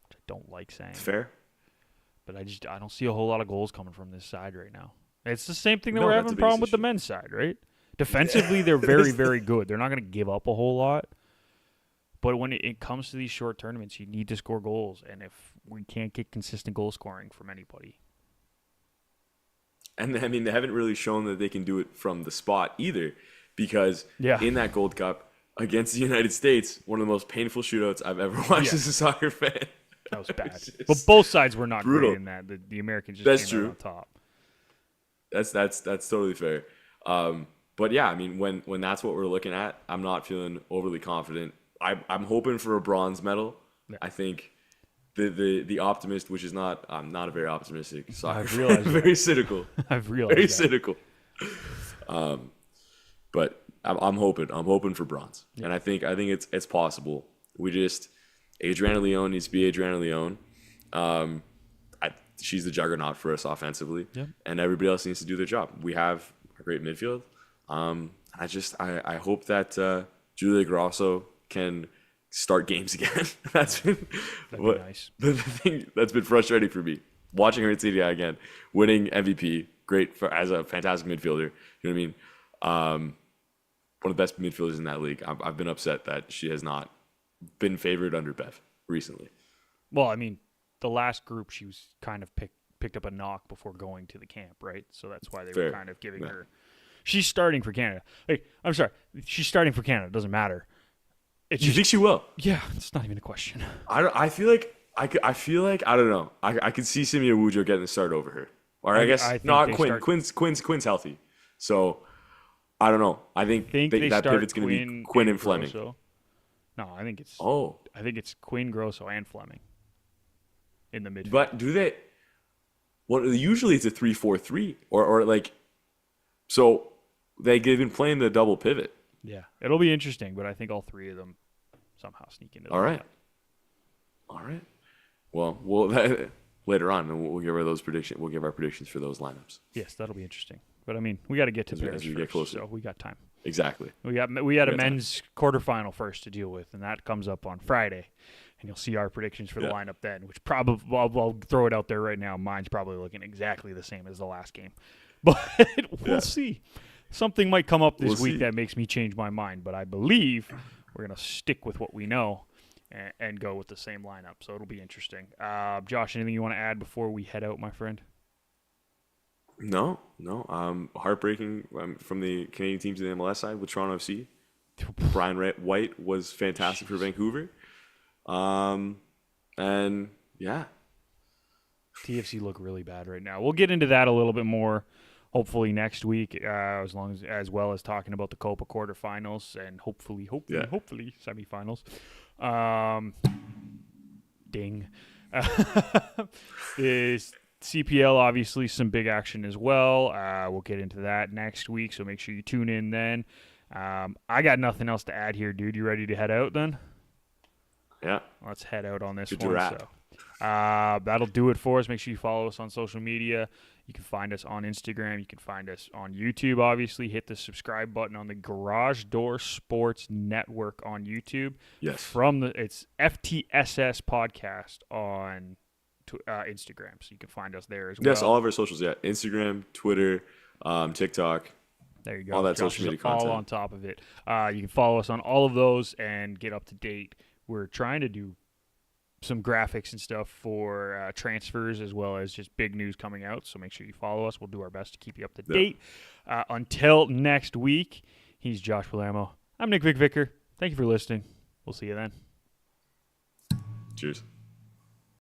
Which I don't like saying. Fair. But I don't see a whole lot of goals coming from this side right now. It's the same thing that we're having a problem with the men's side, right? Defensively, they're very, very good. They're not going to give up a whole lot. But when it comes to these short tournaments, you need to score goals. And if we can't get consistent goal scoring from anybody. And, I mean, they haven't really shown that they can do it from the spot either. Because in that Gold Cup against the United States, one of the most painful shootouts I've ever watched as a soccer fan. That was bad. But both sides were not brutal. great in that. The Americans just came out on top. That's totally fair. But yeah, I mean, when that's what we're looking at, I'm not feeling overly confident. I'm hoping for a bronze medal. Yeah. I think the optimist, which is not I'm not a very optimistic soccer fan, very cynical. I've realized very cynical. But I'm hoping for bronze, and I think it's possible. We just Adriana Leon needs to be Adriana Leon. She's the juggernaut for us offensively, and everybody else needs to do their job. We have a great midfield. I hope that Julia Grosso can start games again. That'd be nice. The thing that's been frustrating for me, watching her at CDI again, winning MVP, great as a fantastic midfielder. You know what I mean? One of the best midfielders in that league. I've been upset that she has not been favored under Bev recently. Well, I mean, the last group she was kind of picked up a knock before going to the camp, right? So that's why they were kind of giving her. She's starting for Canada. Hey, I'm sorry, she's starting for Canada. It doesn't matter. You think she will? Yeah, it's not even a question. I feel like I don't know. I could see Simia Wujo getting the start over her, or I guess not Quinn. Quinn's healthy, so I don't know. I think that pivot's going to be Quinn and Fleming. Grosso. No, I think it's I think it's Quinn, Grosso, and Fleming in the midfield. But do they? Well, usually it's a 3-4-3 or like. So they've been playing the double pivot. Yeah, it'll be interesting, but I think all three of them somehow sneak into. All right. Well, later on, we'll give our predictions. We'll give our predictions for those lineups. Yes, that'll be interesting. But I mean, we got to get to Paris as we first, get closer. So we got time. Exactly. We had a men's quarterfinal first to deal with, and that comes up on Friday, and you'll see our predictions for the lineup then. Which probably I'll throw it out there right now. Mine's probably looking exactly the same as the last game, but we'll see. Something might come up this week that makes me change my mind, but I believe we're going to stick with what we know and go with the same lineup. So it'll be interesting. Josh, anything you want to add before we head out, my friend? No. Heartbreaking from the Canadian team to the MLS side with Toronto FC. Brian White was fantastic for Vancouver. And yeah. TFC look really bad right now. We'll get into that a little bit more. Hopefully next week, as well as talking about the Copa quarterfinals and hopefully semifinals. Ding. CPL, obviously, some big action as well. We'll get into that next week, so make sure you tune in then. I got nothing else to add here, dude. You ready to head out then? Yeah. Let's head out on this Good to one. wrap. So, that'll do it for us. Make sure you follow us on social media. You can find us on Instagram. You can find us on YouTube, obviously. Hit the subscribe button on the Garage Door Sports Network on YouTube. Yes. It's FTSS Podcast on Instagram, so you can find us there as well. Yes, all of our socials, yeah. Instagram, Twitter, TikTok. There you go. All that Josh social media is all content. on top of it. You can follow us on all of those and get up to date. We're trying to do some graphics and stuff for transfers as well as just big news coming out, so make sure you follow us. We'll do our best to keep you up to date. Until next week, he's Josh Palamo. I'm Nick Vicker. Thank you for listening. We'll see you then. Cheers.